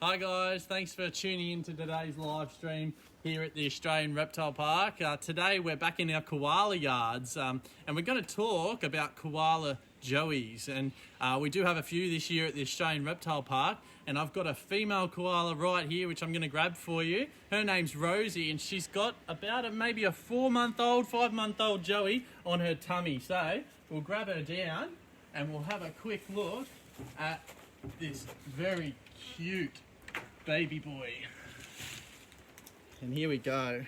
Hi guys, thanks for tuning in to today's live stream here at the Australian Reptile Park. Today we're back in our koala yards and we're going to talk about koala joeys, and we do have a few this year at the Australian Reptile Park, and I've got a female koala right here which I'm going to grab for you. Her name's Rosie and she's got about maybe a 5-month-old joey on her tummy. So we'll grab her down and we'll have a quick look at this very cute baby boy. And here we go.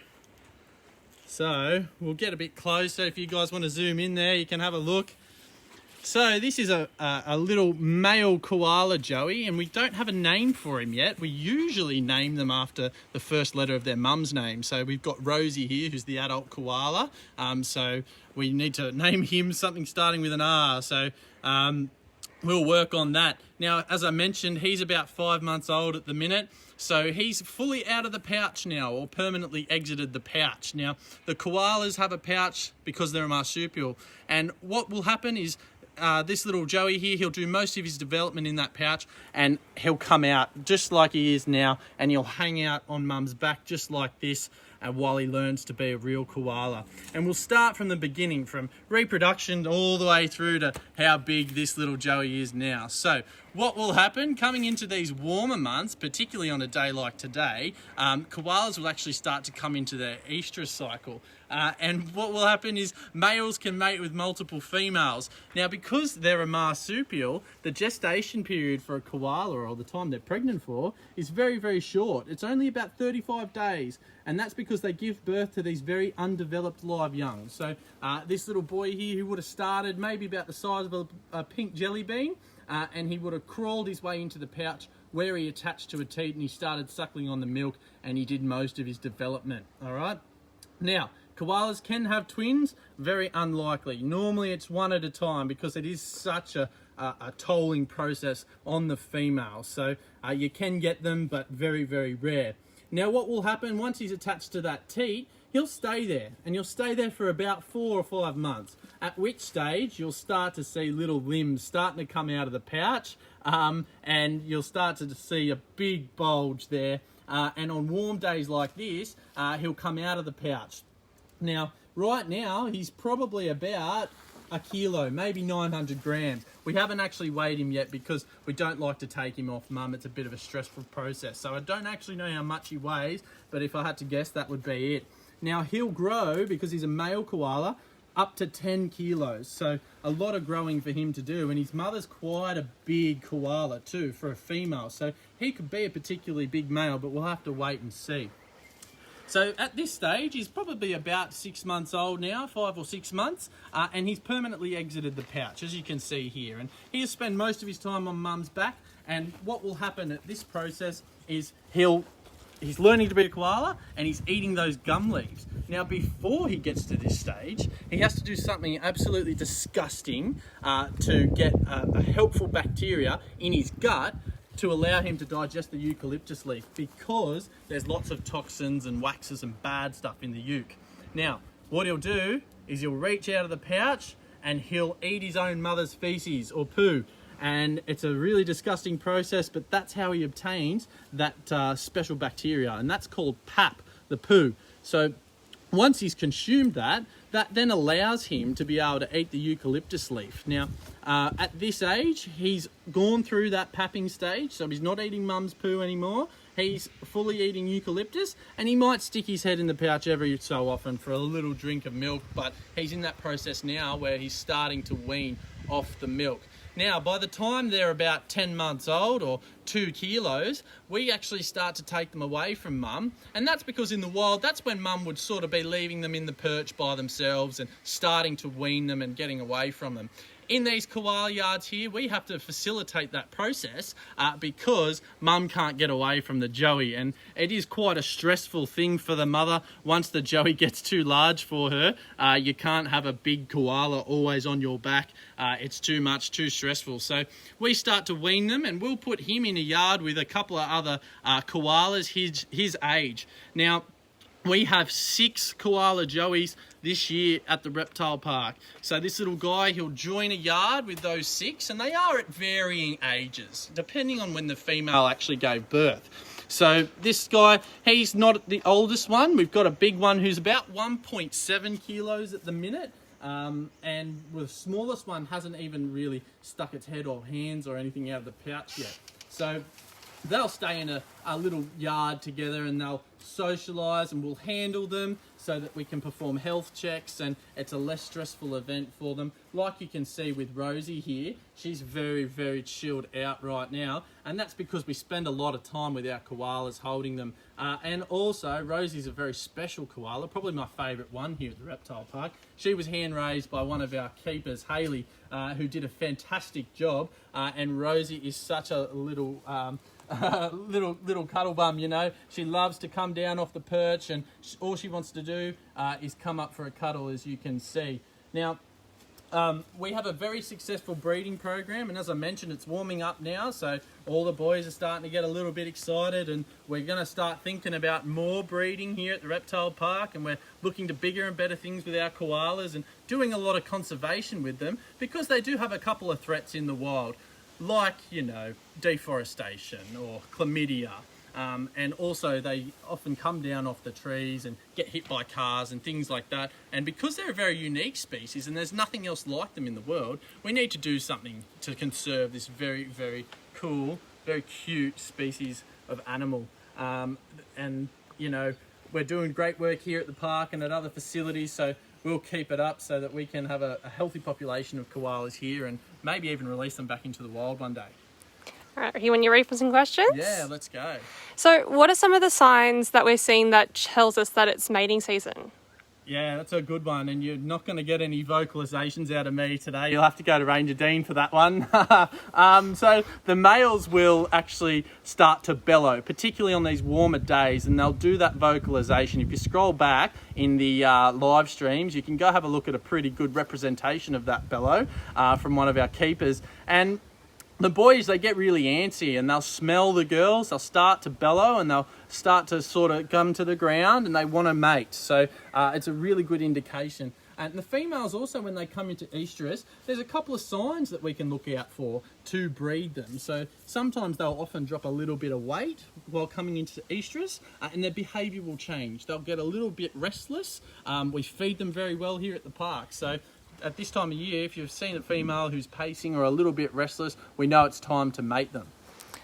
So we'll get a bit closer. If you guys want to zoom in there, you can have a look. So this is a little male koala joey, and we don't have a name for him yet. We usually name them after the first letter of their mum's name. So we've got Rosie here, who's the adult koala. So we need to name him something starting with an R. So we'll work on that. Now, as I mentioned, he's about 5 months old at the minute. So he's fully out of the pouch now, or permanently exited the pouch. Now, the koalas have a pouch because they're a marsupial. And what will happen is this little joey here, he'll do most of his development in that pouch and he'll come out just like he is now, and he'll hang out on mum's back just like this while he learns to be a real koala. And we'll start from the beginning, from reproduction all the way through to how big this little joey is now. So what will happen coming into these warmer months, particularly on a day like today, koalas will actually start to come into their estrus cycle. And what will happen is males can mate with multiple females. Now, because they're a marsupial, the gestation period for a koala, or the time they're pregnant for, is very, very short. It's only about 35 days. And that's because they give birth to these very undeveloped live young. So this little boy here, who would have started maybe about the size of a pink jelly bean, and he would have crawled his way into the pouch where he attached to a teat and he started suckling on the milk, and he did most of his development. All right. Now, koalas can have twins, very unlikely. Normally it's one at a time because it is such a tolling process on the female. So you can get them, but very, very rare. Now what will happen once he's attached to that teat, he'll stay there, and he'll stay there for about 4 or 5 months, at which stage you'll start to see little limbs starting to come out of the pouch, and you'll start to see a big bulge there, and on warm days like this, he'll come out of the pouch. Now, right now, he's probably about a kilo, maybe 900 grams. We haven't actually weighed him yet because we don't like to take him off mum. It's a bit of a stressful process. So I don't actually know how much he weighs, but if I had to guess, that would be it. Now, he'll grow, because he's a male koala, up to 10 kilos. So a lot of growing for him to do. And his mother's quite a big koala too for a female. So he could be a particularly big male, but we'll have to wait and see. So at this stage, he's probably about 6 months old now, 5 or 6 months, and he's permanently exited the pouch, as you can see here. And he'll spend most of his time on mum's back, and what will happen at this process is he's learning to be a koala, and he's eating those gum leaves. Now, before he gets to this stage, he has to do something absolutely disgusting to get a helpful bacteria in his gut to allow him to digest the eucalyptus leaf, because there's lots of toxins and waxes and bad stuff in the euc. Now, what he'll do is he'll reach out of the pouch and he'll eat his own mother's feces or poo. And it's a really disgusting process, but that's how he obtains that special bacteria, and that's called pap, the poo. So once he's consumed that then allows him to be able to eat the eucalyptus leaf. Now, at this age, he's gone through that papping stage, so he's not eating mum's poo anymore. He's fully eating eucalyptus, and he might stick his head in the pouch every so often for a little drink of milk, but he's in that process now where he's starting to wean off the milk. Now, by the time they're about 10 months old, or 2 kilos, we actually start to take them away from mum. And that's because in the wild, that's when mum would sort of be leaving them in the perch by themselves and starting to wean them and getting away from them. In these koala yards here, we have to facilitate that process because mum can't get away from the joey, and it is quite a stressful thing for the mother. Once the joey gets too large for her, you can't have a big koala always on your back. It's too much, too stressful. So we start to wean them, and we'll put him in a yard with a couple of other koalas his age. Now, we have 6 koala joeys this year at the reptile park. So this little guy, he'll join a yard with those 6, and they are at varying ages, depending on when the female actually gave birth. So this guy, he's not the oldest one. We've got a big one who's about 1.7 kilos at the minute. And the smallest one hasn't even really stuck its head or hands or anything out of the pouch yet. So they'll stay in a little yard together, and they'll socialise, and we'll handle them so that we can perform health checks, and it's a less stressful event for them. Like you can see with Rosie here, she's very, very chilled out right now, and that's because we spend a lot of time with our koalas holding them. And also, Rosie's a very special koala, probably my favourite one here at the reptile park. She was hand raised by one of our keepers, Hayley, who did a fantastic job, and Rosie is such a little little cuddle bum, you know. She loves to come down off the perch, and all she wants to do is come up for a cuddle, as you can see. Now, we have a very successful breeding program, and as I mentioned, it's warming up now, so all the boys are starting to get a little bit excited, and we're going to start thinking about more breeding here at the reptile park, and we're looking to bigger and better things with our koalas and doing a lot of conservation with them, because they do have a couple of threats in the wild, like, you know, deforestation or chlamydia. And also they often come down off the trees and get hit by cars and things like that. And because they're a very unique species and there's nothing else like them in the world, we need to do something to conserve this very, very cool, very cute species of animal. And, you know, we're doing great work here at the park and at other facilities, so we'll keep it up so that we can have a healthy population of koalas here and maybe even release them back into the wild one day. All right, when you're ready for some questions? Yeah, let's go. So what are some of the signs that we're seeing that tells us that it's mating season? Yeah, that's a good one, and you're not going to get any vocalisations out of me today. You'll have to go to Ranger Dean for that one. So the males will actually start to bellow, particularly on these warmer days, and they'll do that vocalisation. If you scroll back in the live streams, you can go have a look at a pretty good representation of that bellow from one of our keepers. And the boys, they get really antsy, and they'll smell the girls, they'll start to bellow, and they'll start to sort of come to the ground, and they want to mate. So it's a really good indication. And the females also, when they come into estrus, there's a couple of signs that we can look out for to breed them. So sometimes they'll often drop a little bit of weight while coming into estrus, and their behaviour will change. They'll get a little bit restless. We feed them very well here at the park. So at this time of year, if you've seen a female who's pacing or a little bit restless, we know it's time to mate them.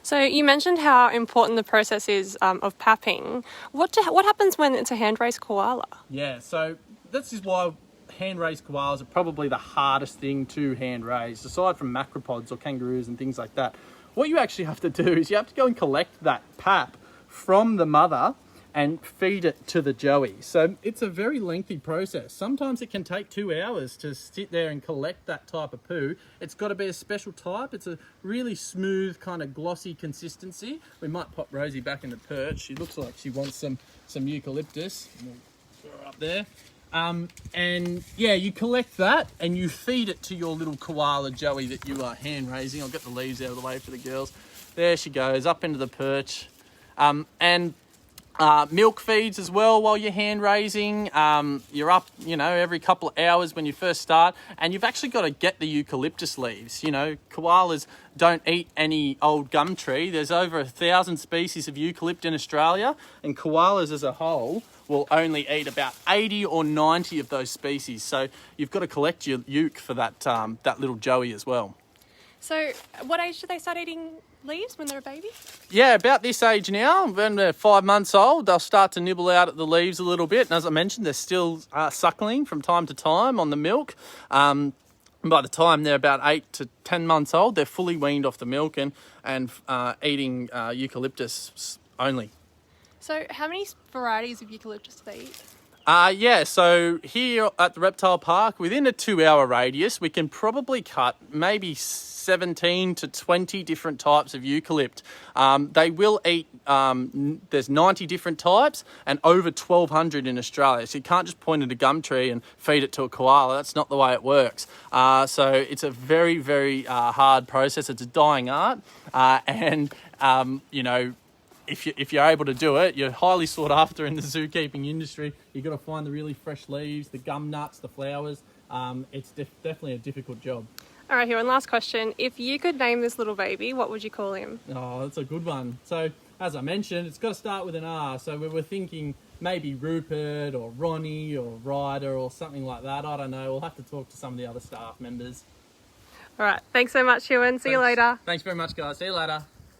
So you mentioned how important the process is of papping. What happens when it's a hand-raised koala? Yeah, so this is why hand-raised koalas are probably the hardest thing to hand-raise, aside from macropods or kangaroos and things like that. What you actually have to do is you have to go and collect that pap from the mother and feed it to the joey. So it's a very lengthy process. Sometimes it can take 2 hours to sit there and collect that type of poo. It's got to be a special type. It's a really smooth, kind of glossy consistency. We might pop Rosie back in the perch. She looks like she wants some eucalyptus. We'll put her up there. And yeah, you collect that and you feed it to your little koala joey that you are hand raising. I'll get the leaves out of the way for the girls. There she goes, up into the perch. And milk feeds as well while you're hand raising. You're up, you know, every couple of hours when you first start, and you've actually got to get the eucalyptus leaves. You know, koalas don't eat any old gum tree. There's over 1,000 species of eucalypt in Australia, and koalas as a whole will only eat about 80 or 90 of those species. So you've got to collect your euc for that little joey as well. So what age do they start eating leaves when they're a baby? Yeah, about this age now, when they're 5 months old, they'll start to nibble out at the leaves a little bit. And as I mentioned, they're still suckling from time to time on the milk. And by the time they're about 8 to 10 months old, they're fully weaned off the milk and eating eucalyptus only. So how many varieties of eucalyptus do they eat? Yeah, so here at the Reptile Park, within a 2-hour radius, we can probably cut maybe 17 to 20 different types of eucalypt. They will eat, there's 90 different types and over 1,200 in Australia. So you can't just point at a gum tree and feed it to a koala. That's not the way it works. So it's a very, very hard process. It's a dying art. You know, if you're able to do it, you're highly sought after in the zookeeping industry. You've got to find the really fresh leaves, the gum nuts, the flowers. It's definitely a difficult job. All right, here, one last question. If you could name this little baby, what would you call him? Oh, that's a good one. So, as I mentioned, it's got to start with an R. So we were thinking maybe Rupert or Ronnie or Ryder or something like that. I don't know. We'll have to talk to some of the other staff members. All right, thanks so much, Ewan. See you later. Thanks very much, guys. See you later.